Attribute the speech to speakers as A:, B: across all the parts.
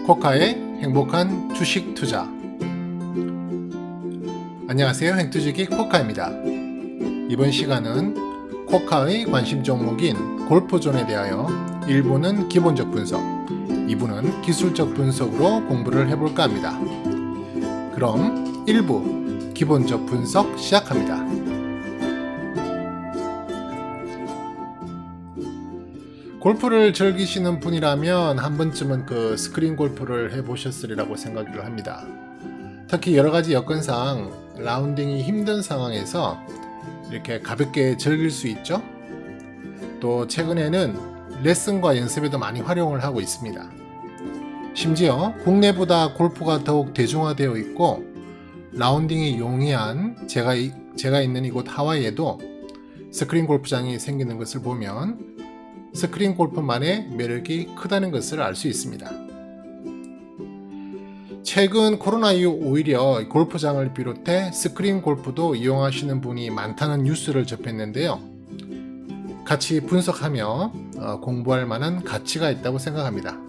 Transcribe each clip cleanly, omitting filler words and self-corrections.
A: 코카의 행복한 주식 투자. 안녕하세요. 행투지기 코카입니다. 이번 시간은 코카의 관심 종목인 골프존에 대하여 1부는 기본적 분석, 2부는 기술적 분석으로 공부를 해볼까 합니다. 그럼 1부 기본적 분석 시작합니다. 골프를 즐기시는 분이라면 한 번쯤은 그 스크린 골프를 해보셨으리라고 생각을 합니다. 특히 여러가지 여건상 라운딩이 힘든 상황에서 이렇게 가볍게 즐길 수 있죠. 또 최근에는 레슨과 연습에도 많이 활용을 하고 있습니다. 심지어 국내보다 골프가 더욱 대중화되어 있고 라운딩이 용이한 제가 있는 이곳 하와이에도 스크린 골프장이 생기는 것을 보면 스크린 골프만의 매력이 크다는 것을 알 수 있습니다. 최근 코로나 이후 오히려 골프장을 비롯해 스크린 골프도 이용하시는 분이 많다는 뉴스를 접했는데요. 같이 분석하며 공부할 만한 가치가 있다고 생각합니다.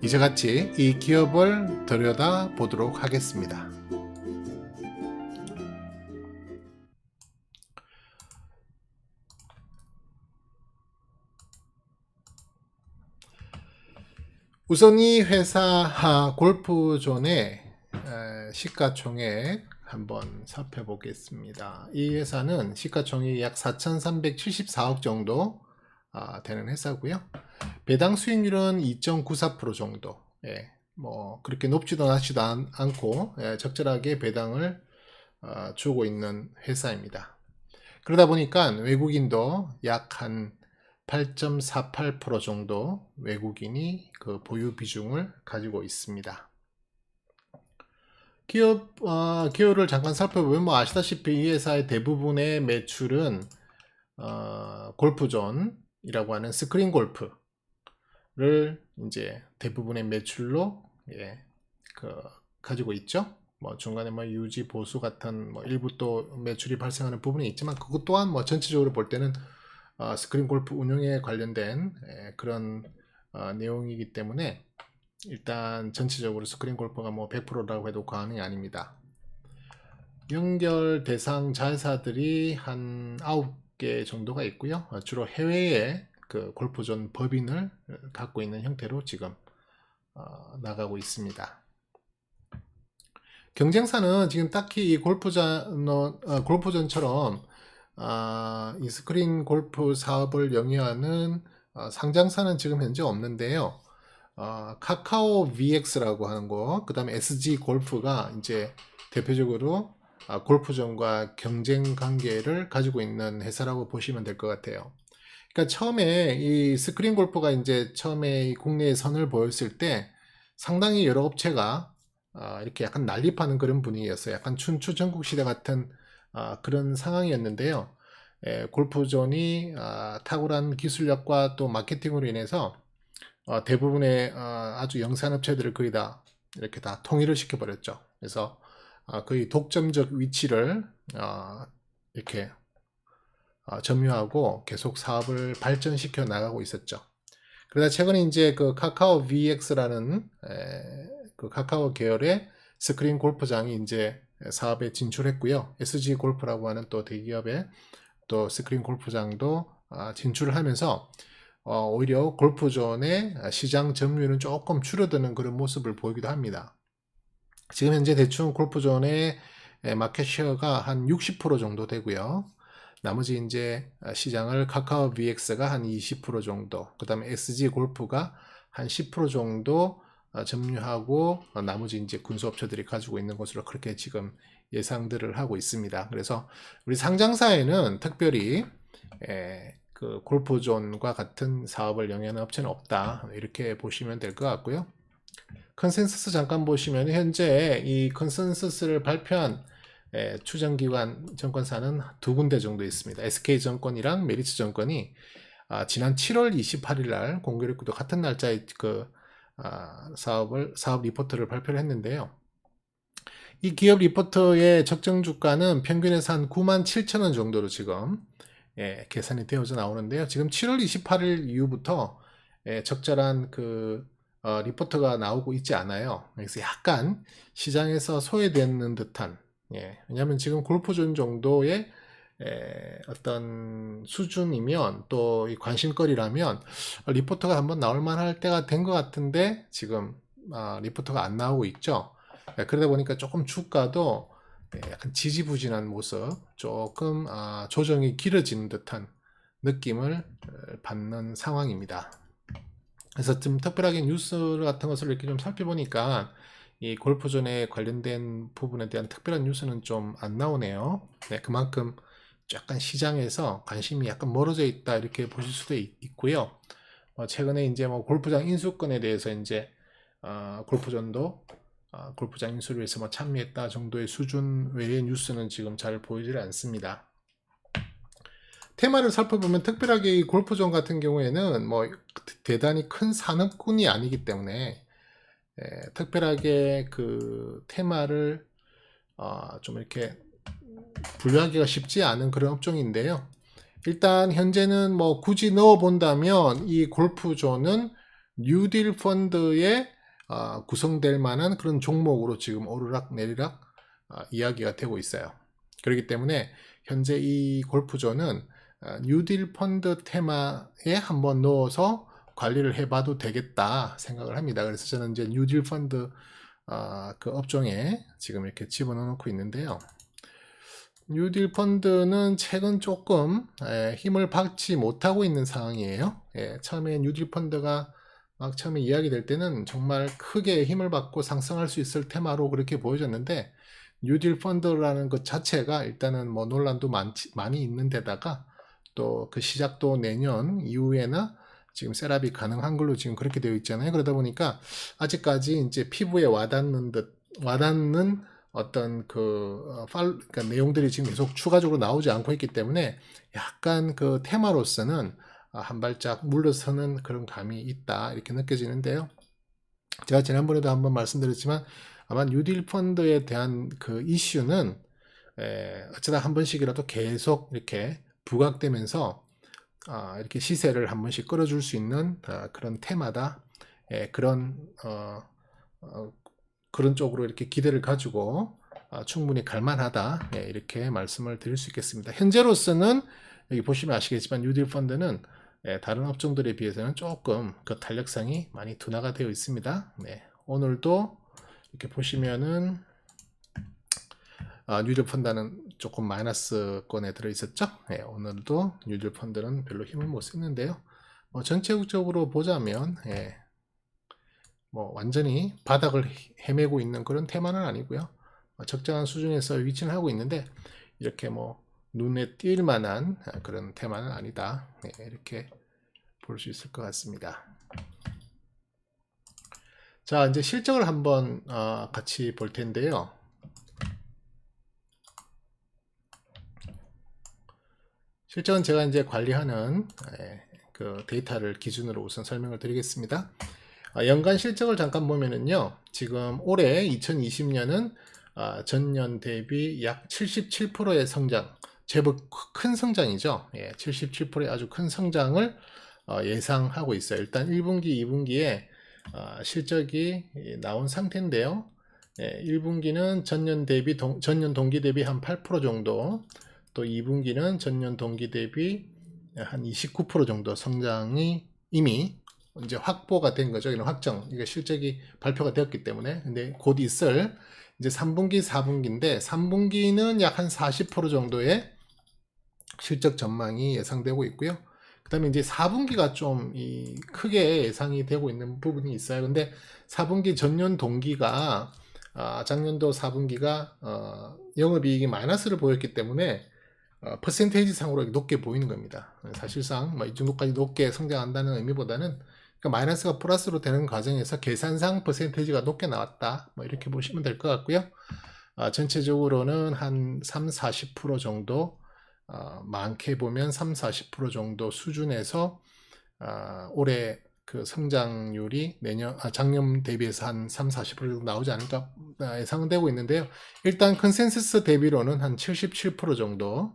A: 이제 같이 이 기업을 들여다 보도록 하겠습니다. 우선 이 회사 골프존의 시가총액 한번 살펴보겠습니다. 이 회사는 시가총액이 약 4,374억 정도 되는 회사고요. 배당 수익률은 2.94% 정도. 뭐 그렇게 높지도 낮지도 않고 적절하게 배당을 주고 있는 회사입니다. 그러다 보니까 외국인도 약 한 8.48% 정도 외국인이 그 보유 비중을 가지고 있습니다. 기업을 잠깐 살펴보면 뭐 아시다시피 이 회사의 대부분의 매출은 골프존이라고 하는 스크린 골프를 이제 대부분의 매출로 가지고 있죠. 뭐 중간에 뭐 유지 보수 같은 뭐 일부 또 매출이 발생하는 부분이 있지만 그것 또한 뭐 전체적으로 볼 때는 스크린 골프 운영에 관련된 그런 내용이기 때문에 일단 전체적으로 스크린 골프가 뭐 100%라고 해도 과언이 아닙니다. 연결 대상 자회사들이 한 9개 정도가 있고요. 주로 해외에 그 골프존 법인을 갖고 있는 형태로 지금 나가고 있습니다. 경쟁사는 지금 딱히 이 골프존처럼 이 스크린 골프 사업을 영위하는 상장사는 지금 현재 없는데요. 카카오 VX라고 하는 거, 그 다음에 SG 골프가 이제 대표적으로 골프존과 경쟁 관계를 가지고 있는 회사라고 보시면 될 것 같아요. 그러니까 처음에 이 스크린 골프가 이제 처음에 국내에 선을 보였을 때 상당히 여러 업체가 이렇게 약간 난립하는 그런 분위기였어요. 약간 춘추 전국시대 같은 그런 상황이었는데요. 골프존이 탁월한 기술력과 또 마케팅으로 인해서 대부분의 아주 영산업체들을 거의 다 이렇게 다 통일을 시켜버렸죠. 그래서 거의 독점적 위치를 이렇게 점유하고 계속 사업을 발전시켜 나가고 있었죠. 그러다 최근에 이제 그 카카오 VX라는 그 카카오 계열의 스크린 골프장이 이제 사업에 진출했고요. SG 골프라고 하는 또 대기업의 또 스크린 골프장도 진출을 하면서 오히려 골프존의 시장 점유율은 조금 줄어드는 그런 모습을 보이기도 합니다. 지금 현재 대충 골프존의 마켓쉐어가 한 60% 정도 되고요. 나머지 이제 시장을 카카오 VX가 한 20% 정도, 그 다음에 SG 골프가 한 10% 정도 점유하고 나머지 이제 군수업체들이 가지고 있는 것으로 그렇게 지금 예상들을 하고 있습니다. 그래서 우리 상장사에는 특별히 그 골프존과 같은 사업을 영위하는 업체는 없다, 이렇게 보시면 될 것 같고요. 컨센서스 잠깐 보시면 현재 이 컨센서스를 발표한 추정기관 정권사는 두 군데 정도 있습니다. SK증권이랑 메리츠증권이 지난 7월 28일 날 공개를 했고 같은 날짜에 그 사업 리포트를 발표를 했는데요. 이 기업 리포트의 적정 주가는 평균에서 한 97,000원 정도로 지금 계산이 되어져 나오는데요. 지금 7월 28일 이후부터 적절한 그 리포트가 나오고 있지 않아요. 그래서 약간 시장에서 소외되는 듯한, 예, 왜냐하면 지금 골프존 정도의 어떤 수준이면 또 이 관심거리라면 리포트가 한번 나올 만할 때가 된 것 같은데 지금 리포트가 안 나오고 있죠. 그러다 보니까 조금 주가도 약간 지지부진한 모습, 조금 조정이 길어지는 듯한 느낌을 받는 상황입니다. 그래서 좀 특별하게 뉴스 같은 것을 이렇게 좀 살펴보니까 이 골프존에 관련된 부분에 대한 특별한 뉴스는 좀 안 나오네요. 네, 그만큼 약간 시장에서 관심이 약간 멀어져 있다 이렇게 보실 수도 있고요. 최근에 이제 뭐 골프장 인수권에 대해서 이제 골프존도 골프장 인수를 위해서 뭐 참여했다 정도의 수준 외의 뉴스는 지금 잘 보이질 않습니다. 테마를 살펴보면 특별하게 이 골프존 같은 경우에는 뭐 대단히 큰 산업군이 아니기 때문에 특별하게 그 테마를 좀 이렇게 분류하기가 쉽지 않은 그런 업종인데요. 일단 현재는 뭐 굳이 넣어 본다면 이 골프존은 뉴딜 펀드에 구성될 만한 그런 종목으로 지금 오르락 내리락 이야기가 되고 있어요. 그렇기 때문에 현재 이 골프존은 뉴딜 펀드 테마에 한번 넣어서 관리를 해봐도 되겠다 생각을 합니다. 그래서 저는 이제 뉴딜 펀드 그 업종에 지금 이렇게 집어넣어 놓고 있는데요. 뉴딜 펀드는 최근 조금 힘을 받지 못하고 있는 상황이에요. 처음에 뉴딜 펀드가 막 처음에 이야기될 때는 정말 크게 힘을 받고 상승할 수 있을 테마로 그렇게 보여졌는데 뉴딜 펀드라는 것 자체가 일단은 뭐 논란도 많이 있는 데다가 또 그 시작도 내년 이후에나 지금 셋업이 가능한 걸로 지금 그렇게 되어 있잖아요. 그러다 보니까 아직까지 이제 피부에 와닿는 어떤 그러니까 내용들이 지금 계속 추가적으로 나오지 않고 있기 때문에 약간 그 테마로서는 한 발짝 물러서는 그런 감이 있다 이렇게 느껴지는데요. 제가 지난번에도 한번 말씀드렸지만 아마 뉴딜 펀드에 대한 그 이슈는 어쩌다 한 번씩이라도 계속 이렇게 부각되면서 이렇게 시세를 한 번씩 끌어줄 수 있는 그런 테마다. 그런 쪽으로 이렇게 기대를 가지고 충분히 갈만하다 이렇게 말씀을 드릴 수 있겠습니다. 현재로서는 여기 보시면 아시겠지만 뉴딜 펀드는 다른 업종들에 비해서는 조금 그 탄력성이 많이 둔화가 되어 있습니다. 오늘도 이렇게 보시면은 뉴딜 펀드는 조금 마이너스권에 들어있었죠. 오늘도 뉴딜 펀드는 별로 힘을 못 쓰는데요. 전체적으로 보자면 뭐 완전히 바닥을 헤매고 있는 그런 테마는 아니고요. 적정한 수준에서 위치는 하고 있는데 이렇게 뭐 눈에 띌 만한 그런 테마는 아니다. 이렇게 볼 수 있을 것 같습니다. 자, 이제 실적을 한번 같이 볼 텐데요. 실적은 제가 이제 관리하는 그 데이터를 기준으로 우선 설명을 드리겠습니다. 연간 실적을 잠깐 보면은요, 지금 올해 2020년은 전년 대비 약 77%의 성장, 제법 큰 성장이죠. 77%의 아주 큰 성장을 예상하고 있어요. 일단 1분기, 2분기에 실적이 나온 상태인데요. 1분기는 전년 동기 대비 한 8% 정도, 또 2분기는 전년 동기 대비 한 29% 정도 성장이 이미 이제 확보가 된 거죠. 이런 확정. 이게 실적이 발표가 되었기 때문에. 근데 곧 있을 이제 3분기, 4분기인데 3분기는 약 한 40% 정도의 실적 전망이 예상되고 있고요. 그다음에 이제 4분기가 좀 크게 예상이 되고 있는 부분이 있어요. 근데 4분기 전년 동기가 작년도 4분기가 영업이익이 마이너스를 보였기 때문에 퍼센테이지 상으로 높게 보이는 겁니다. 사실상 이 정도까지 높게 성장한다는 의미보다는 마이너스가 플러스로 되는 과정에서 계산상 퍼센테이지가 높게 나왔다. 이렇게 보시면 될 것 같고요. 전체적으로는 한 3, 40% 정도, 많게 보면 3, 40% 정도 수준에서 올해 그 성장률이 작년 대비해서 한 3, 40% 정도 나오지 않을까 예상되고 있는데요. 일단 컨센서스 대비로는 한 77% 정도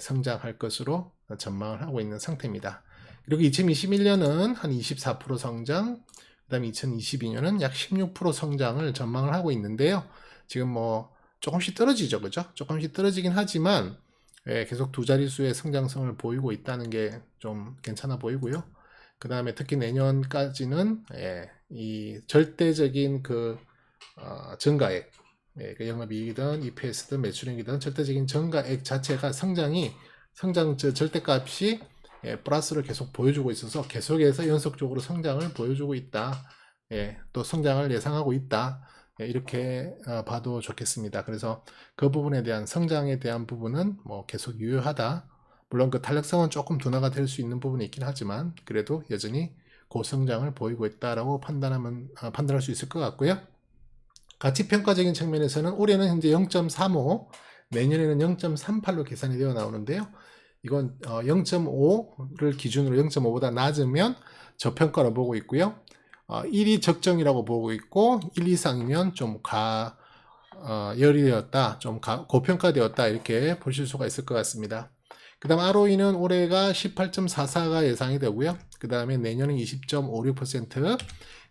A: 성장할 것으로 전망을 하고 있는 상태입니다. 그리고 2021년은 한 24% 성장, 그다음에 2022년은 약 16% 성장을 전망을 하고 있는데요. 지금 뭐 조금씩 떨어지죠, 그죠? 조금씩 떨어지긴 하지만 계속 두 자릿수의 성장성을 보이고 있다는 게 좀 괜찮아 보이고요. 그 다음에 특히 내년까지는 이 절대적인 증가액, 그 영업이익이든 EPS든 매출액이든 절대적인 증가액 자체가 성장 절대값이 플러스를 계속 보여주고 있어서 계속해서 연속적으로 성장을 보여주고 있다. 또 성장을 예상하고 있다. 이렇게 봐도 좋겠습니다. 그래서 그 부분에 대한 성장에 대한 부분은 뭐 계속 유효하다. 물론 그 탄력성은 조금 둔화가 될 수 있는 부분이 있긴 하지만 그래도 여전히 고성장을 보이고 있다라고 판단할 수 있을 것 같고요. 가치평가적인 측면에서는 올해는 현재 0.35, 내년에는 0.38로 계산이 되어 나오는데요. 이건 0.5를 기준으로 0.5보다 낮으면 저평가로 보고 있고요. 1이 적정이라고 보고 있고 1 이상이면 좀 열이 되었다, 좀 고평가되었다 이렇게 보실 수가 있을 것 같습니다. 그 다음 ROE는 올해가 18.44가 예상이 되고요. 그 다음에 내년은 20.56%,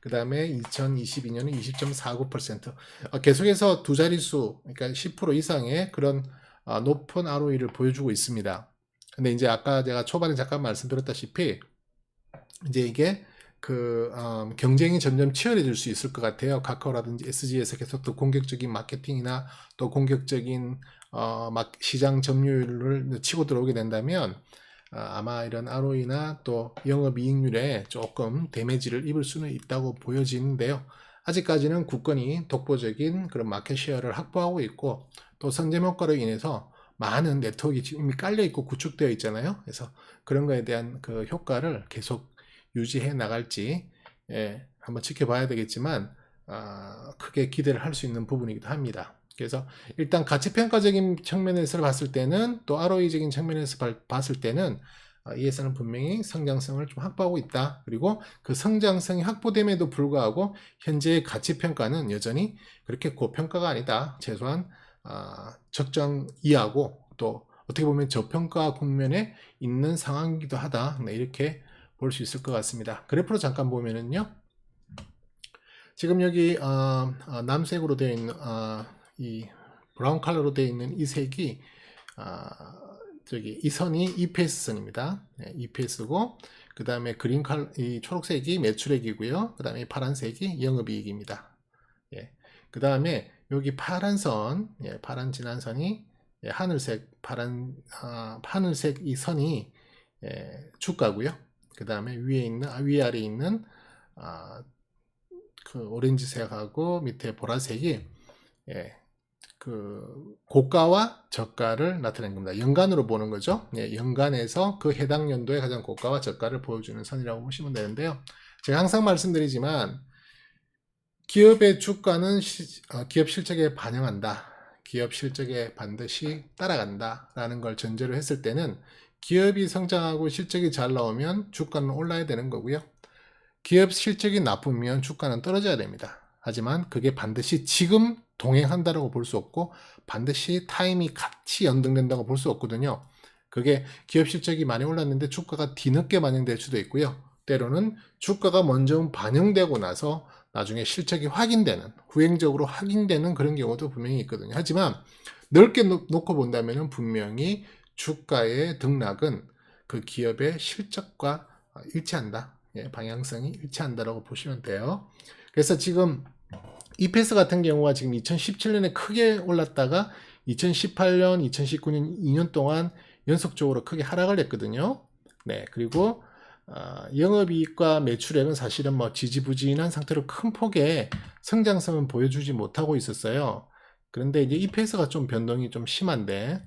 A: 그 다음에 2022년은 20.49%. 계속해서 두 자릿수, 그러니까 10% 이상의 그런 높은 ROE를 보여주고 있습니다. 근데 이제 아까 제가 초반에 잠깐 말씀드렸다시피 이제 이게 경쟁이 점점 치열해질 수 있을 것 같아요. 카카오라든지 SG에서 계속 또 공격적인 마케팅이나 또 공격적인 시장 점유율을 치고 들어오게 된다면 아마 이런 ROE나 또 영업이익률에 조금 데미지를 입을 수는 있다고 보여지는데요. 아직까지는 굳건히 독보적인 그런 마켓쉐어를 확보하고 있고 또 선점 효과로 인해서 많은 네트워크가 지금 이미 깔려 있고 구축되어 있잖아요. 그래서 그런 거에 대한 그 효과를 계속 유지해 나갈지 한번 지켜봐야 되겠지만 크게 기대를 할 수 있는 부분이기도 합니다. 그래서 일단 가치평가적인 측면에서 봤을 때는 또 ROE적인 측면에서 봤을 때는 이 회사는 분명히 성장성을 좀 확보하고 있다. 그리고 그 성장성이 확보됨에도 불구하고 현재의 가치평가는 여전히 그렇게 고평가가 아니다. 최소한 적정 이하고 또 어떻게 보면 저평가 국면에 있는 상황이기도 하다. 이렇게 볼 수 있을 것 같습니다. 그래프로 잠깐 보면은요. 지금 여기 남색으로 되어 있는 이 브라운 컬러로 되어 있는 이 색이 이 선이 EPS 선입니다. EPS고 그 다음에 이 초록색이 매출액이고요. 그 다음에 파란색이 영업이익입니다. 그 다음에 여기 파란 선, 파란 진한 선이 하늘색 하늘색 이 선이 주가고요. 그 다음에 위에 아래 있는 그 오렌지색하고 밑에 보라색이 그 고가와 저가를 나타낸 겁니다. 연간으로 보는 거죠. 연간에서 그 해당 연도의 가장 고가와 저가를 보여주는 선이라고 보시면 되는데요. 제가 항상 말씀드리지만 기업의 주가는 기업 실적에 반영한다. 기업 실적에 반드시 따라간다 라는 걸 전제로 했을 때는 기업이 성장하고 실적이 잘 나오면 주가는 올라야 되는 거고요. 기업 실적이 나쁘면 주가는 떨어져야 됩니다. 하지만 그게 반드시 지금 동행한다고 볼 수 없고 반드시 타임이 같이 연동된다고 볼 수 없거든요. 그게 기업 실적이 많이 올랐는데 주가가 뒤늦게 반영될 수도 있고요. 때로는 주가가 먼저 반영되고 나서 나중에 실적이 확인되는, 후행적으로 확인되는 그런 경우도 분명히 있거든요. 하지만 넓게 놓고 본다면 분명히 주가의 등락은 그 기업의 실적과 일치한다. 방향성이 일치한다라고 보시면 돼요. 그래서 지금 EPS 같은 경우가 지금 2017년에 크게 올랐다가 2018년, 2019년 2년 동안 연속적으로 크게 하락을 했거든요. 그리고 영업이익과 매출액은 사실은 뭐 지지부진한 상태로 큰 폭의 성장성은 보여주지 못하고 있었어요. 그런데 이제 EPS가 좀 변동이 좀 심한데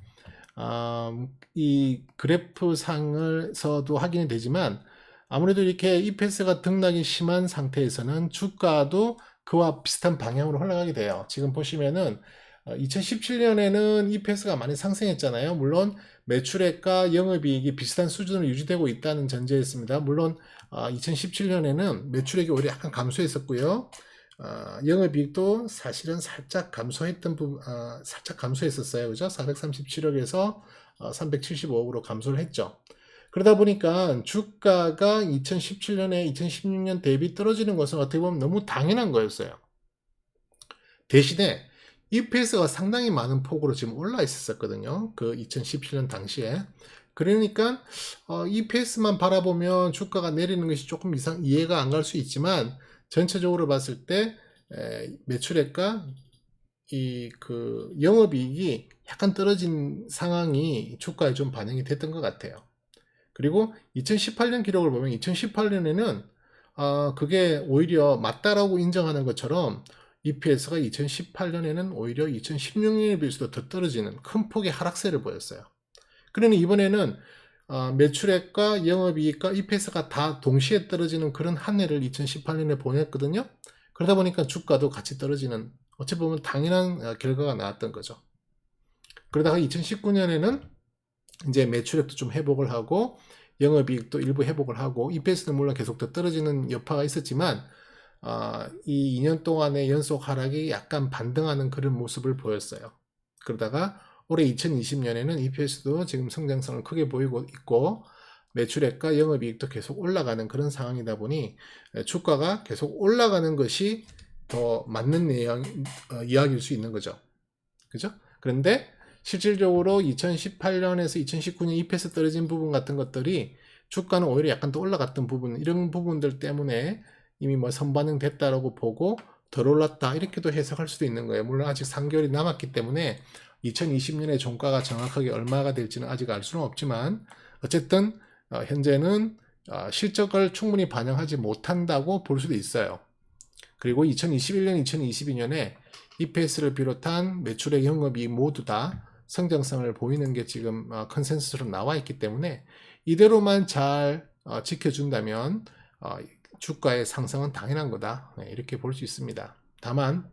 A: 이 그래프상에서도 확인이 되지만 아무래도 이렇게 EPS가 등락이 심한 상태에서는 주가도 그와 비슷한 방향으로 흘러가게 돼요. 지금 보시면은 2017년에는 EPS가 많이 상승했잖아요. 물론 매출액과 영업이익이 비슷한 수준으로 유지되고 있다는 전제였습니다. 물론 2017년에는 매출액이 오히려 약간 감소했었고요. 영업이익도 사실은 살짝 감소했었어요. 그죠? 437억에서 375억으로 감소를 했죠. 그러다 보니까 주가가 2017년에 2016년 대비 떨어지는 것은 어떻게 보면 너무 당연한 거였어요. 대신에 EPS가 상당히 많은 폭으로 지금 올라 있었거든요. 그 2017년 당시에. 그러니까 EPS만 바라보면 주가가 내리는 것이 조금 이해가 안 갈 수 있지만 전체적으로 봤을 때 매출액과 그 영업이익이 약간 떨어진 상황이 주가에 좀 반영이 됐던 것 같아요. 그리고 2018년 기록을 보면 2018년에는 그게 오히려 맞다라고 인정하는 것처럼 EPS가 2018년에는 오히려 2016년에 비해서도 더 떨어지는 큰 폭의 하락세를 보였어요. 그러니 이번에는 매출액과 영업이익과 EPS가 다 동시에 떨어지는 그런 한 해를 2018년에 보냈거든요. 그러다 보니까 주가도 같이 떨어지는 어찌 보면 당연한 결과가 나왔던 거죠. 그러다가 2019년에는 이제 매출액도 좀 회복을 하고 영업이익도 일부 회복을 하고 EPS는 물론 계속 더 떨어지는 여파가 있었지만 이 2년 동안의 연속 하락이 약간 반등하는 그런 모습을 보였어요. 그러다가 올해 2020년에는 EPS도 지금 성장성을 크게 보이고 있고 매출액과 영업이익도 계속 올라가는 그런 상황이다 보니 주가가 계속 올라가는 것이 더 맞는 이야기일 수 있는 거죠. 그죠? 그런데 실질적으로 2018년에서 2019년 EPS 떨어진 부분 같은 것들이 주가는 오히려 약간 더 올라갔던 부분, 이런 부분들 때문에 이미 뭐 선반영 됐다라고 보고 덜 올랐다 이렇게도 해석할 수도 있는 거예요. 물론 아직 3개월이 남았기 때문에 2020년의 종가가 정확하게 얼마가 될지는 아직 알 수는 없지만 어쨌든 현재는 실적을 충분히 반영하지 못한다고 볼 수도 있어요. 그리고 2021년, 2022년에 EPS를 비롯한 매출액, 영업이익 모두 다 성장성을 보이는 게 지금 컨센서스로 나와 있기 때문에 이대로만 잘 지켜준다면 주가의 상승은 당연한 거다, 이렇게 볼 수 있습니다. 다만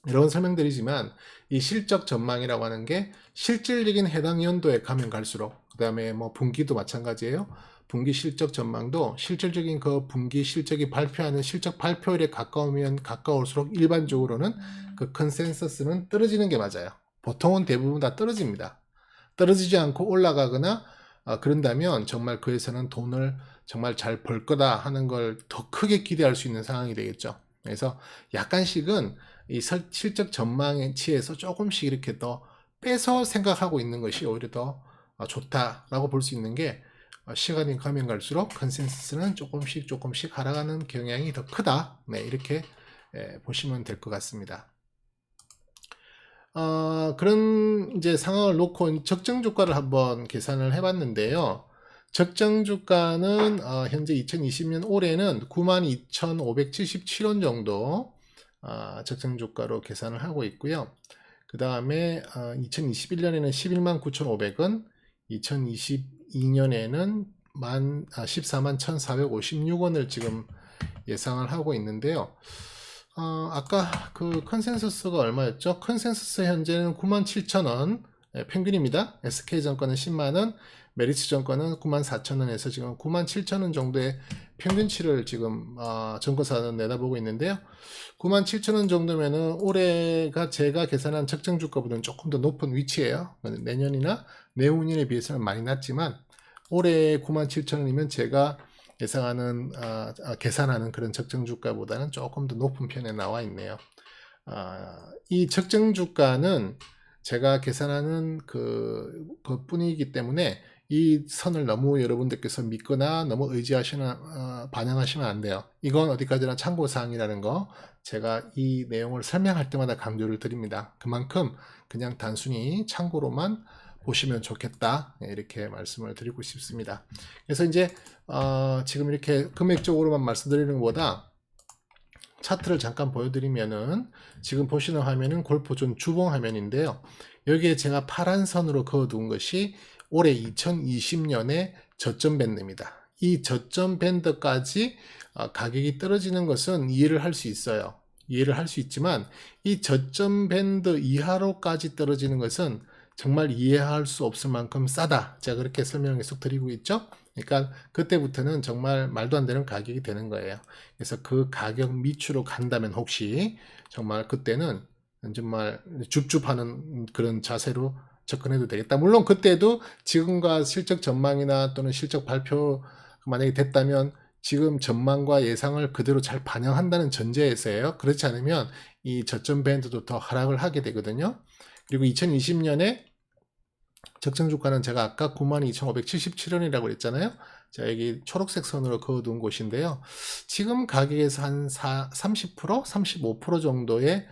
A: 이런 설명드리지만 이 실적 전망이라고 하는 게 실질적인 해당 연도에 가면 갈수록, 그 다음에 뭐 분기도 마찬가지예요. 분기 실적 전망도 실질적인 그 분기 실적이 발표하는 실적 발표일에 가까우면 가까울수록 일반적으로는 그 컨센서스는 떨어지는 게 맞아요. 보통은 대부분 다 떨어집니다. 떨어지지 않고 올라가거나 그런다면 정말 그에서는 돈을 정말 잘 벌 거다 하는 걸 더 크게 기대할 수 있는 상황이 되겠죠. 그래서 약간씩은 이 실적 전망치에서 조금씩 이렇게 더 빼서 생각하고 있는 것이 오히려 더 좋다라고 볼 수 있는 게 시간이 가면 갈수록 컨센서스는 조금씩 하락하는 경향이 더 크다. 네, 이렇게 보시면 될 것 같습니다. 그런 이제 상황을 놓고 적정 주가를 한번 계산을 해봤는데요. 적정 주가는 현재 2020년 올해는 92,577원 정도 적정 주가로 계산을 하고 있고요. 그 다음에 2021년에는 119,500원, 2022년에는 141,456원을 지금 예상을 하고 있는데요. 아까 그 컨센서스가 얼마였죠? 컨센서스 현재는 97,000원 평균입니다. SK증권은 10만원, 메리츠증권은 94,000원에서 지금 97,000원 정도의 평균치를 지금 증권사는 내다보고 있는데요. 97,000원 정도면은 올해가 제가 계산한 적정 주가보다는 조금 더 높은 위치예요. 내년이나 내후년에 비해서는 많이 낮지만 올해 97,000원이면 제가 예상하는 계산하는 그런 적정 주가보다는 조금 더 높은 편에 나와 있네요. 이 적정 주가는 제가 계산하는 그것뿐이기 때문에 이 선을 너무 여러분들께서 믿거나 너무 의지하시나 반영하시면 안 돼요. 이건 어디까지나 참고사항이라는 거 제가 이 내용을 설명할 때마다 강조를 드립니다. 그만큼 그냥 단순히 참고로만 보시면 좋겠다, 이렇게 말씀을 드리고 싶습니다. 그래서 이제 지금 이렇게 금액적으로만 말씀드리는 것보다 차트를 잠깐 보여드리면은 지금 보시는 화면은 골프존 주봉 화면인데요. 여기에 제가 파란 선으로 그어둔 것이 올해 2020년의 저점 밴드입니다. 이 저점 밴드까지 가격이 떨어지는 것은 이해를 할 수 있어요. 이해를 할 수 있지만 이 저점 밴드 이하로까지 떨어지는 것은 정말 이해할 수 없을 만큼 싸다. 제가 그렇게 설명을 계속 드리고 있죠. 그러니까 그때부터는 정말 말도 안 되는 가격이 되는 거예요. 그래서 그 가격 밑으로 간다면 혹시 정말 그때는 정말 줍줍하는 그런 자세로 접근해도 되겠다. 물론 그때도 지금과 실적 전망이나 또는 실적 발표 만약에 됐다면 지금 전망과 예상을 그대로 잘 반영한다는 전제에서예요. 그렇지 않으면 이 저점 밴드도 더 하락을 하게 되거든요. 그리고 2020년에 적정 주가는 제가 아까 92,577원이라고 그랬잖아요. 자, 여기 초록색 선으로 그어둔 곳인데요. 지금 가격에서 한 30%, 35% 정도의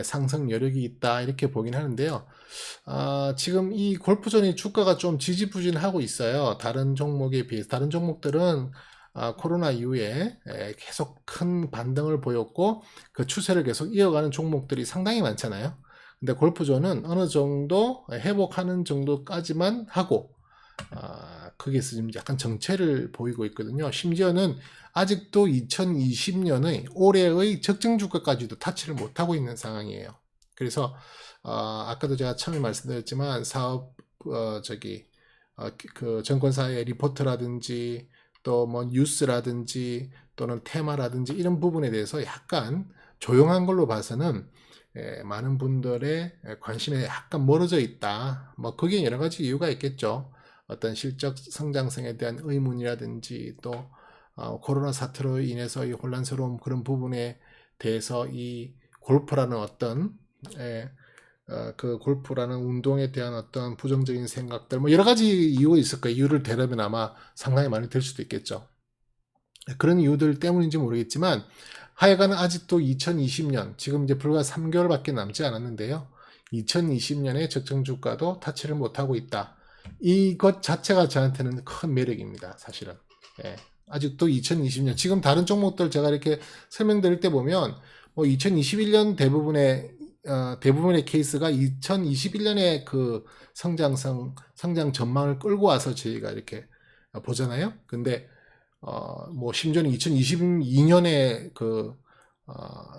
A: 상승 여력이 있다 이렇게 보긴 하는데요. 지금 이 골프존이 주가가 좀 지지부진하고 있어요. 다른 종목에 비해서. 다른 종목들은 코로나 이후에 계속 큰 반등을 보였고 그 추세를 계속 이어가는 종목들이 상당히 많잖아요. 근데 골프존은 어느 정도 회복하는 정도까지만 하고 거기에서 지금 약간 정체를 보이고 있거든요. 심지어는 아직도 2020년의 올해의 적정 주가까지도 타치를 못하고 있는 상황이에요. 그래서 아까도 제가 처음에 말씀드렸지만 사업 그 증권사의 리포트라든지 또 뭐 뉴스라든지 또는 테마라든지 이런 부분에 대해서 약간 조용한 걸로 봐서는 많은 분들의 관심에 약간 멀어져 있다. 뭐 그게 여러 가지 이유가 있겠죠. 어떤 실적 성장성에 대한 의문이라든지 또 코로나 사태로 인해서 이 혼란스러운 그런 부분에 대해서 이 골프라는 어떤 그 골프라는 운동에 대한 어떤 부정적인 생각들 뭐 여러 가지 이유가 있을 거예요. 이유를 대라면 아마 상당히 많이 될 수도 있겠죠. 그런 이유들 때문인지 모르겠지만 하여간 아직도 2020년 지금 이제 불과 3개월밖에 남지 않았는데요. 2020년에 적정 주가도 타치를 못하고 있다. 이것 자체가 저한테는 큰 매력입니다. 사실은. 아직도 2020년 지금 다른 종목들 제가 이렇게 설명드릴 때 보면 뭐 2021년 대부분의 케이스가 2021년에 그 성장 전망을 끌고 와서 저희가 이렇게 보잖아요. 근데 뭐 심지어는 2022년에 그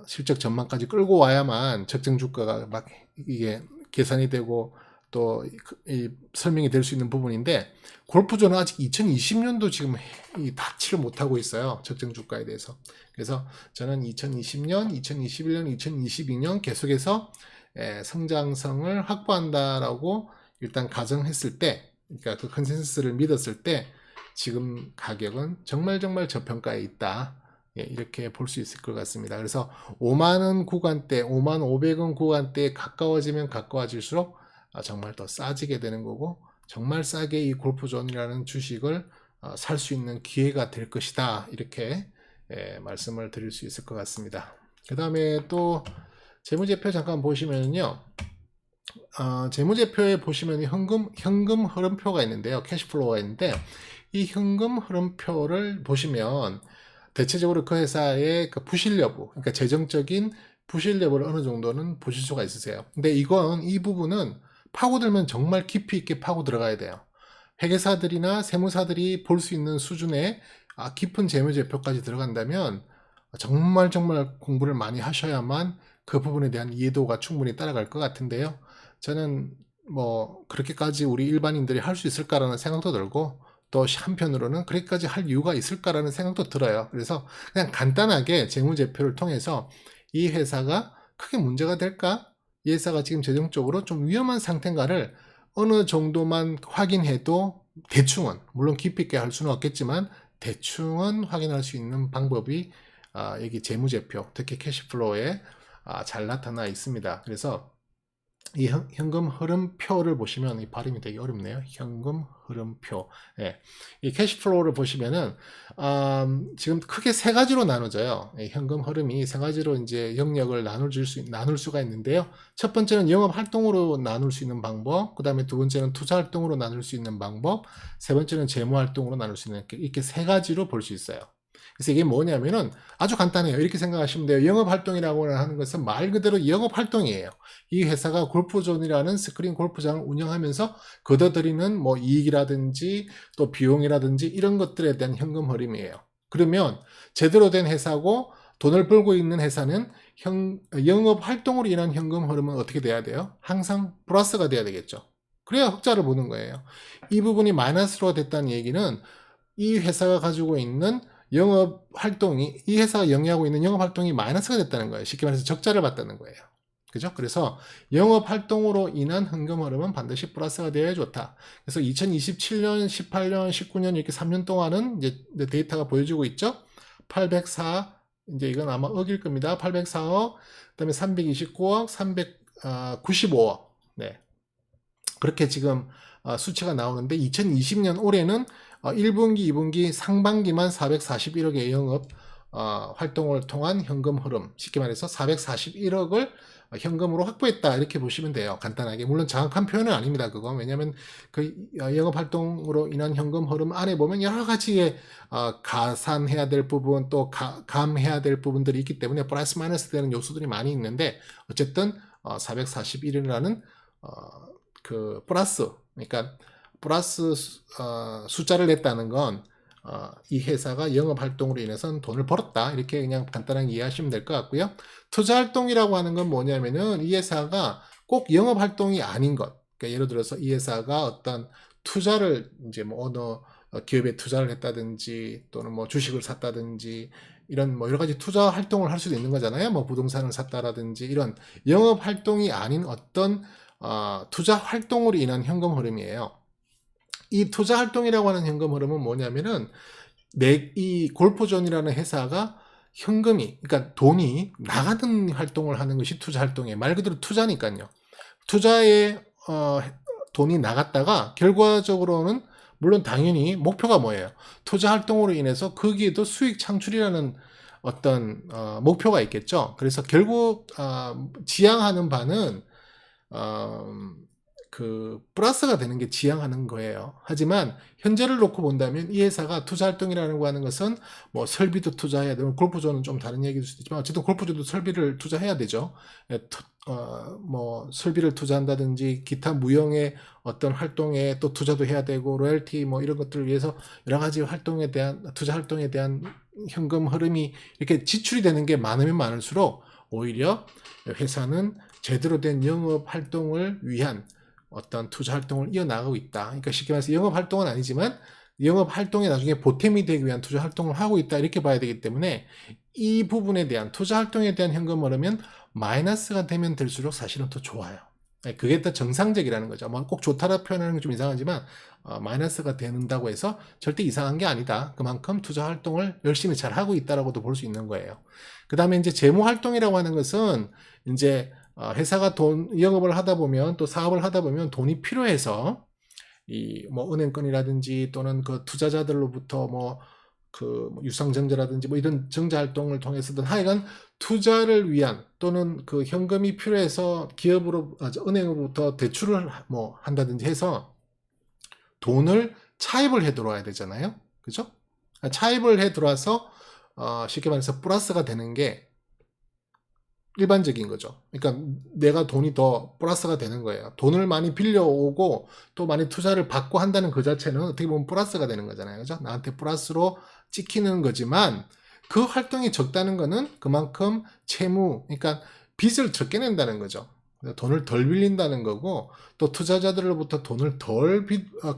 A: 실적 전망까지 끌고 와야만 적정 주가가 막 이게 계산이 되고 또 이 설명이 될 수 있는 부분인데 골프존은 아직 2020년도 지금 이 타치를 못하고 있어요. 적정 주가에 대해서. 그래서 저는 2020년, 2021년, 2022년 계속해서 성장성을 확보한다라고 일단 가정했을 때 그러니까 그 컨센서스를 믿었을 때 지금 가격은 정말 저평가에 있다. 이렇게 볼 수 있을 것 같습니다. 그래서 5만원 구간대, 5만 500원 구간대에 가까워지면 가까워질수록 정말 더 싸지게 되는 거고 정말 싸게 이 골프존이라는 주식을 살 수 있는 기회가 될 것이다. 이렇게 말씀을 드릴 수 있을 것 같습니다. 그 다음에 또 재무제표 잠깐 보시면요. 재무제표에 보시면 현금 흐름표가 있는데요. 캐시플로우가 있는데 이 현금 흐름표를 보시면 대체적으로 그 회사의 그 부실 여부, 그러니까 재정적인 부실 여부를 어느 정도는 보실 수가 있으세요. 근데 이 부분은 파고들면 정말 깊이 있게 파고 들어가야 돼요. 회계사들이나 세무사들이 볼 수 있는 수준의 깊은 재무제표까지 들어간다면 정말 공부를 많이 하셔야만 그 부분에 대한 이해도가 충분히 따라갈 것 같은데요. 저는 뭐 그렇게까지 우리 일반인들이 할 수 있을까라는 생각도 들고 또 한편으로는 그렇게까지 할 이유가 있을까라는 생각도 들어요. 그래서 그냥 간단하게 재무제표를 통해서 이 회사가 크게 문제가 될까? 이 회사가 지금 재정적으로 좀 위험한 상태인가를 어느 정도만 확인해도 대충은 물론 깊이 있게 할 수는 없겠지만 대충은 확인할 수 있는 방법이 여기 재무제표 특히 캐시플로우에 잘 나타나 있습니다. 그래서 이 현금 흐름표를 보시면 이 발음이 되게 어렵네요. 현금 흐름표. 이 캐시플로우를 보시면은 지금 크게 세 가지로 나눠져요. 현금 흐름이 세 가지로 이제 영역을 나눌 수가 있는데요. 첫 번째는 영업 활동으로 나눌 수 있는 방법, 그 다음에 두 번째는 투자 활동으로 나눌 수 있는 방법, 세 번째는 재무 활동으로 나눌 수 있는 이렇게 세 가지로 볼 수 있어요. 그래서 이게 뭐냐면은 아주 간단해요. 이렇게 생각하시면 돼요. 영업활동이라고 하는 것은 말 그대로 영업활동이에요. 이 회사가 골프존이라는 스크린 골프장을 운영하면서 걷어들이는 뭐 이익이라든지 또 비용이라든지 이런 것들에 대한 현금 흐름이에요. 그러면 제대로 된 회사고 돈을 벌고 있는 회사는 영업활동으로 인한 현금 흐름은 어떻게 돼야 돼요? 항상 플러스가 돼야 되겠죠. 그래야 흑자를 보는 거예요. 이 부분이 마이너스로 됐다는 얘기는 이 회사가 가지고 있는 이 회사가 영위하고 있는 영업 활동이 마이너스가 됐다는 거예요. 쉽게 말해서 적자를 봤다는 거예요. 그죠? 그래서 영업 활동으로 인한 현금 흐름은 반드시 플러스가 되어야 좋다. 그래서 2027년, 18년, 19년 이렇게 3년 동안은 이제 데이터가 보여주고 있죠. 804, 이제 이건 아마 억일 겁니다. 804억, 그다음에 329억, 395억. 네. 그렇게 지금 수치가 나오는데 2020년 올해는 1분기, 2분기, 상반기만 441억의 영업 활동을 통한 현금 흐름, 쉽게 말해서 441억을 현금으로 확보했다 이렇게 보시면 돼요. 간단하게. 물론 정확한 표현은 아닙니다. 그거 왜냐하면 그 영업 활동으로 인한 현금 흐름 안에 보면 여러 가지의 가산해야 될 부분 또 감해야 될 부분들이 있기 때문에 플러스 마이너스 되는 요소들이 많이 있는데 어쨌든 441이라는 그 플러스, 그러니까 플러스 숫자를 냈다는 건 이 회사가 영업 활동으로 인해서 돈을 벌었다 이렇게 그냥 간단하게 이해하시면 될 것 같고요. 투자 활동이라고 하는 건 뭐냐면은 이 회사가 꼭 영업 활동이 아닌 것. 그러니까 예를 들어서 이 회사가 어떤 투자를 이제 뭐 어느 기업에 투자를 했다든지 또는 뭐 주식을 샀다든지 이런 뭐 여러 가지 투자 활동을 할 수도 있는 거잖아요. 뭐 부동산을 샀다라든지 이런 영업 활동이 아닌 어떤 투자 활동으로 인한 현금 흐름이에요. 이 투자 활동이라고 하는 현금 흐름은 뭐냐면은 이 골프존이라는 회사가 현금이, 그러니까 돈이 나가는 활동을 하는 것이 투자 활동이에요. 말 그대로 투자니까요. 투자에 돈이 나갔다가 결과적으로는 물론 당연히 목표가 뭐예요? 투자 활동으로 인해서 거기에도 수익 창출이라는 어떤 목표가 있겠죠. 그래서 결국 지향하는 바는 그 플러스가 되는 게 지향하는 거예요. 하지만 현재를 놓고 본다면 이 회사가 투자 활동이라는 거 하는 것은 뭐 설비도 투자해야 되고 골프존은 좀 다른 얘기일 수도 있지만 어쨌든 골프존도 설비를 투자해야 되죠. 뭐 설비를 투자한다든지 기타 무형의 어떤 활동에 또 투자도 해야 되고 로열티 뭐 이런 것들을 위해서 여러 가지 활동에 대한 투자 활동에 대한 현금 흐름이 이렇게 지출이 되는 게 많으면 많을수록 오히려 회사는 제대로 된 영업 활동을 위한 어떤 투자 활동을 이어나가고 있다. 그러니까 쉽게 말해서 영업 활동은 아니지만 영업 활동에 나중에 보탬이 되기 위한 투자 활동을 하고 있다. 이렇게 봐야 되기 때문에 이 부분에 대한 투자 활동에 대한 현금 흐름은 마이너스가 되면 될수록 사실은 더 좋아요. 그게 더 정상적이라는 거죠. 뭐 꼭 좋다라 표현하는 게 좀 이상하지만 마이너스가 된다고 해서 절대 이상한 게 아니다. 그만큼 투자 활동을 열심히 잘 하고 있다라고도 볼 수 있는 거예요. 그 다음에 이제 재무 활동이라고 하는 것은 이제 회사가 영업을 하다 보면 또 사업을 하다 보면 돈이 필요해서 이 뭐 은행권이라든지 또는 그 투자자들로부터 뭐 그 유상증자라든지 뭐 이런 증자 활동을 통해서든 하여간 투자를 위한 또는 그 현금이 필요해서 기업으로 은행으로부터 대출을 뭐 한다든지 해서 돈을 차입을 해 들어와야 되잖아요. 그죠? 차입을 해 들어와서 쉽게 말해서 플러스가 되는 게 일반적인 거죠. 그러니까 내가 돈이 더 플러스가 되는 거예요. 돈을 많이 빌려오고 또 많이 투자를 받고 한다는 그 자체는 어떻게 보면 플러스가 되는 거잖아요. 그죠? 나한테 플러스로 찍히는 거지만 그 활동이 적다는 거는 그만큼 채무, 그러니까 빚을 적게 낸다는 거죠. 돈을 덜 빌린다는 거고 또 투자자들로부터 돈을 덜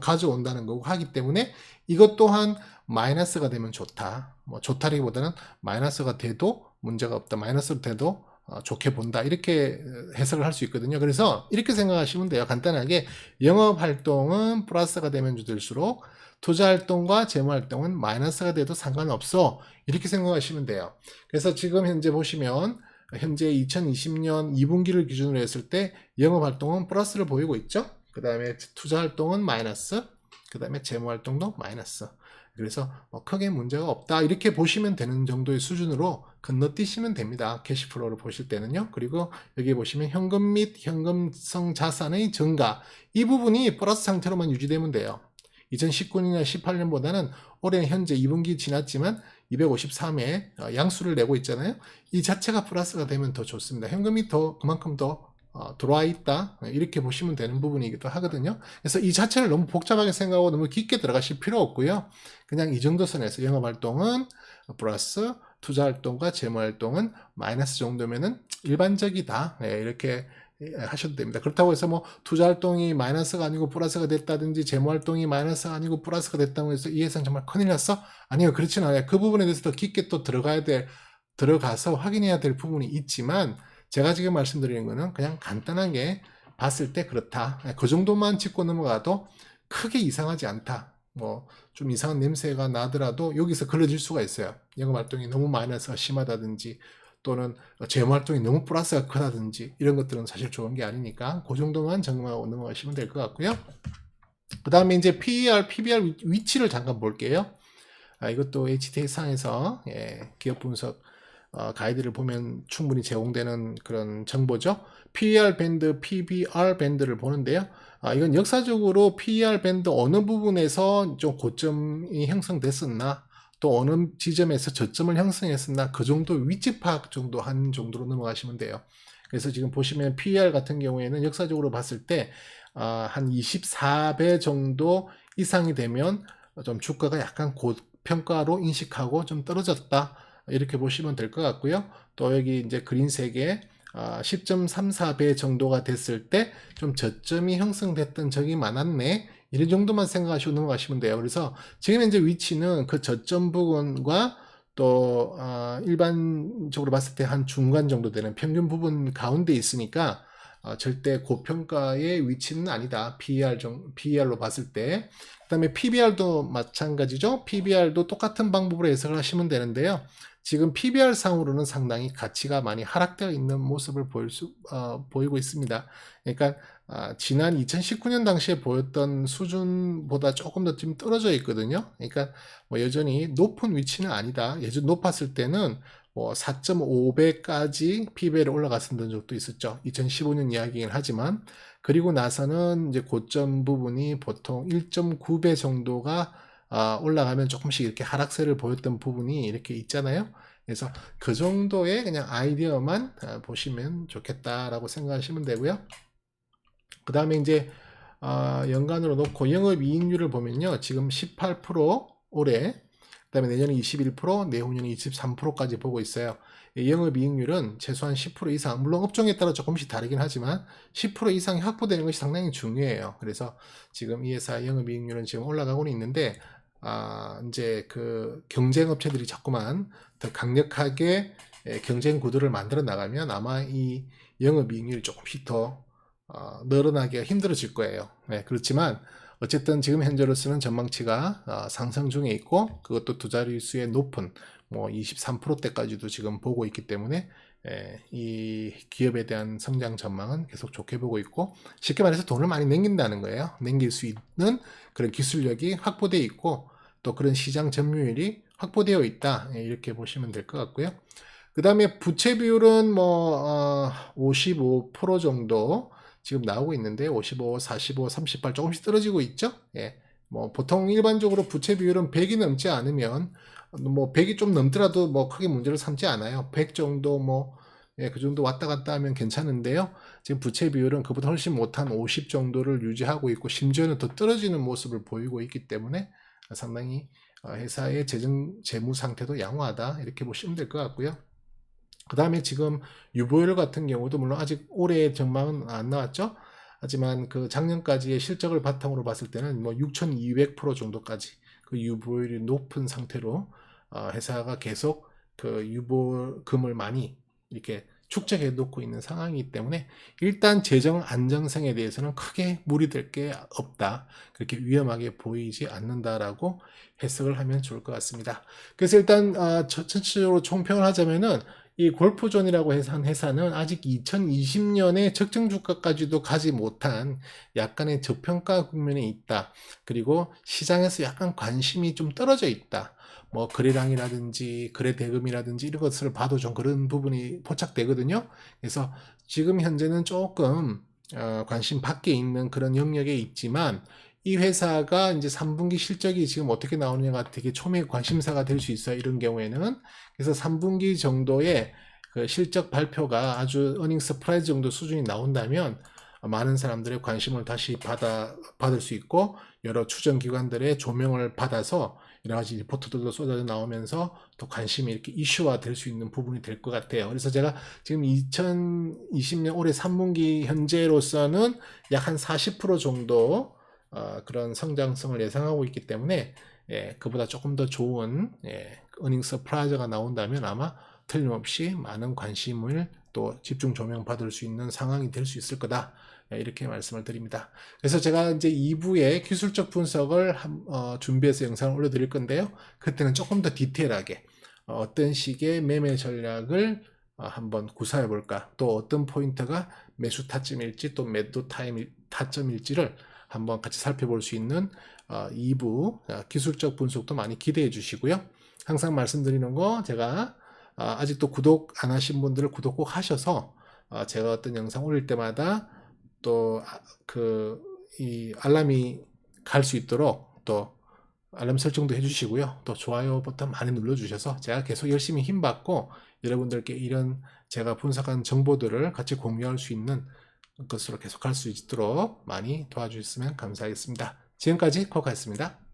A: 가져온다는 거고 하기 때문에 이것 또한 마이너스가 되면 좋다. 뭐 좋다기보다는 마이너스가 돼도 문제가 없다. 마이너스로 돼도 좋게 본다. 이렇게 해석을 할 수 있거든요. 그래서 이렇게 생각하시면 돼요. 간단하게 영업 활동은 플러스가 되면 될수록 투자 활동과 재무 활동은 마이너스가 돼도 상관없어. 이렇게 생각하시면 돼요. 그래서 지금 현재 보시면 현재 2020년 2분기를 기준으로 했을 때 영업 활동은 플러스를 보이고 있죠. 그 다음에 투자 활동은 마이너스, 그 다음에 재무 활동도 마이너스. 그래서 크게 문제가 없다 이렇게 보시면 되는 정도의 수준으로 건너뛰시면 됩니다. 캐시플로우를 보실 때는요. 그리고 여기 보시면 현금 및 현금성 자산의 증가 이 부분이 플러스 상태로만 유지되면 돼요. 2019년이나 18년보다는 올해 현재 2분기 지났지만 253에 양수를 내고 있잖아요. 이 자체가 플러스가 되면 더 좋습니다. 현금이 그만큼 더 들어와 있다 이렇게 보시면 되는 부분이기도 하거든요. 그래서 이 자체를 너무 복잡하게 생각하고 너무 깊게 들어가실 필요 없고요. 그냥 이 정도 선에서 영업활동은 플러스, 투자활동과 재무활동은 마이너스 정도면은 일반적이다 이렇게 하셔도 됩니다. 그렇다고 해서 뭐 투자활동이 마이너스가 아니고 플러스가 됐다든지 재무활동이 마이너스가 아니고 플러스가 됐다고 해서 이 회사는 정말 큰일 났어? 아니요, 그렇진 않아요. 그 부분에 대해서 더 깊게 또 들어가서 확인해야 될 부분이 있지만 제가 지금 말씀드리는 거는 그냥 간단하게 봤을 때 그렇다. 그 정도만 짚고 넘어가도 크게 이상하지 않다. 뭐 좀 이상한 냄새가 나더라도 여기서 걸러질 수가 있어요. 영업 활동이 너무 마이너스가 심하다든지 또는 재무 활동이 너무 플러스가 크다든지 이런 것들은 사실 좋은 게 아니니까 그 정도만 점검하고 넘어가시면 될 것 같고요. 그 다음에 이제 PER, PBR 위치를 잠깐 볼게요. 이것도 HTX상에서 기업 분석 가이드를 보면 충분히 제공되는 그런 정보죠. PER 밴드, PBR 밴드를 보는데요. 이건 역사적으로 PER 밴드 어느 부분에서 좀 고점이 형성됐었나, 또 어느 지점에서 저점을 형성했었나, 그 정도 위치 파악 정도 한 정도로 넘어가시면 돼요. 그래서 지금 보시면 PER 같은 경우에는 역사적으로 봤을 때 한 24배 정도 이상이 되면 좀 주가가 약간 고평가로 인식하고 좀 떨어졌다. 이렇게 보시면 될 것 같고요. 또 여기 이제 그린색에 10.34배 정도가 됐을 때 좀 저점이 형성됐던 적이 많았네. 이런 정도만 생각하시고 넘어가시면 돼요. 그래서 지금 현재 위치는 그 저점 부분과 또 일반적으로 봤을 때 한 중간 정도 되는 평균 부분 가운데 있으니까 절대 고평가의 위치는 아니다. PER로 봤을 때. 그 다음에 PBR도 마찬가지죠. PBR도 똑같은 방법으로 해석을 하시면 되는데요. 지금 PBR 상으로는 상당히 가치가 많이 하락되어 있는 모습을 보이고 있습니다. 그러니까 지난 2019년 당시에 보였던 수준보다 조금 더 좀 떨어져 있거든요. 그러니까 뭐 여전히 높은 위치는 아니다. 예전 높았을 때는 뭐 4.5배까지 PBR이 올라갔었던 적도 있었죠. 2015년 이야기긴 하지만 그리고 나서는 이제 고점 부분이 보통 1.9배 정도가 올라가면 조금씩 이렇게 하락세를 보였던 부분이 이렇게 있잖아요. 그래서 그 정도의 그냥 아이디어만 보시면 좋겠다라고 생각하시면 되고요. 그 다음에 이제 연간으로 놓고 영업이익률을 보면요. 지금 18% 올해, 그 다음에 내년에 21%, 내후년에 23%까지 보고 있어요. 영업이익률은 최소한 10% 이상, 물론 업종에 따라 조금씩 다르긴 하지만 10% 이상이 확보되는 것이 상당히 중요해요. 그래서 지금 이 회사 영업이익률은 지금 올라가고는 있는데 이제 그 경쟁 업체들이 자꾸만 더 강력하게 경쟁 구도를 만들어 나가면 아마 이 영업이익률이 조금씩 더 늘어나기가 힘들어질 거예요. 네, 그렇지만 어쨌든 지금 현재로서는 전망치가 상승 중에 있고 그것도 두 자릿수의 높은 뭐 23%대까지도 지금 보고 있기 때문에 이 기업에 대한 성장 전망은 계속 좋게 보고 있고 쉽게 말해서 돈을 많이 남긴다는 거예요. 남길 수 있는 그런 기술력이 확보되어 있고 또 그런 시장 점유율이 확보되어 있다. 이렇게 보시면 될 것 같고요. 그 다음에 부채 비율은 뭐 55% 정도 지금 나오고 있는데 55, 45, 38 조금씩 떨어지고 있죠. 뭐 보통 일반적으로 부채 비율은 100이 넘지 않으면 뭐 100이 좀 넘더라도 뭐 크게 문제를 삼지 않아요. 100 정도 뭐 그 정도 왔다 갔다 하면 괜찮은데요. 지금 부채 비율은 그보다 훨씬 못한 50 정도를 유지하고 있고 심지어는 더 떨어지는 모습을 보이고 있기 때문에 상당히 회사의 재무 상태도 양호하다 이렇게 보시면 될 것 같고요. 그 다음에 지금 유보율 같은 경우도 물론 아직 올해 전망은 안 나왔죠. 하지만 그 작년까지의 실적을 바탕으로 봤을 때는 뭐 6,200% 정도까지 그 유보율이 높은 상태로 회사가 계속 그 유보금을 많이 이렇게 축적해 놓고 있는 상황이기 때문에 일단 재정 안정성에 대해서는 크게 무리될 게 없다. 그렇게 위험하게 보이지 않는다라고 해석을 하면 좋을 것 같습니다. 그래서 일단 전체적으로 총평을 하자면은 이 골프존이라고 해서 한 회사는 아직 2020년에 적정 주가까지도 가지 못한 약간의 저평가 국면에 있다. 그리고 시장에서 약간 관심이 좀 떨어져 있다. 뭐 거래량이라든지 거래 대금이라든지 이런 것을 봐도 좀 그런 부분이 포착되거든요. 그래서 지금 현재는 조금 관심 밖에 있는 그런 영역에 있지만 이 회사가 이제 3분기 실적이 지금 어떻게 나오느냐가 되게 초미의 관심사가 될 수 있어요. 이런 경우에는. 그래서 3분기 정도의 그 실적 발표가 아주 어닝 서프라이즈 정도 수준이 나온다면 많은 사람들의 관심을 다시 받을 수 있고 여러 추정 기관들의 조명을 받아서 여러 가지 리포트들도 쏟아져 나오면서 또 관심이 이렇게 이슈화 될 수 있는 부분이 될 것 같아요. 그래서 제가 지금 2020년 올해 3분기 현재로서는 약 한 40% 정도 그런 성장성을 예상하고 있기 때문에 그보다 조금 더 좋은 어닝 서프라이즈가 나온다면 아마 틀림없이 많은 관심을 또 집중 조명 받을 수 있는 상황이 될 수 있을 거다. 이렇게 말씀을 드립니다. 그래서 제가 이제 2부에 기술적 분석을 준비해서 영상을 올려드릴 건데요. 그때는 조금 더 디테일하게 어떤 식의 매매 전략을 한번 구사해 볼까, 또 어떤 포인트가 매수 타점일지 또 매도 타점일지를 한번 같이 살펴볼 수 있는 2부 기술적 분석도 많이 기대해 주시고요. 항상 말씀드리는 거, 제가 아직도 구독 안 하신 분들을 구독 꼭 하셔서 제가 어떤 영상 올릴 때마다 또 이 알람이 갈 수 있도록 또 알람 설정도 해주시고요. 또 좋아요 버튼 많이 눌러주셔서 제가 계속 열심히 힘받고 여러분들께 이런 제가 분석한 정보들을 같이 공유할 수 있는 것으로 계속 갈 수 있도록 많이 도와주셨으면 감사하겠습니다. 지금까지 코카였습니다.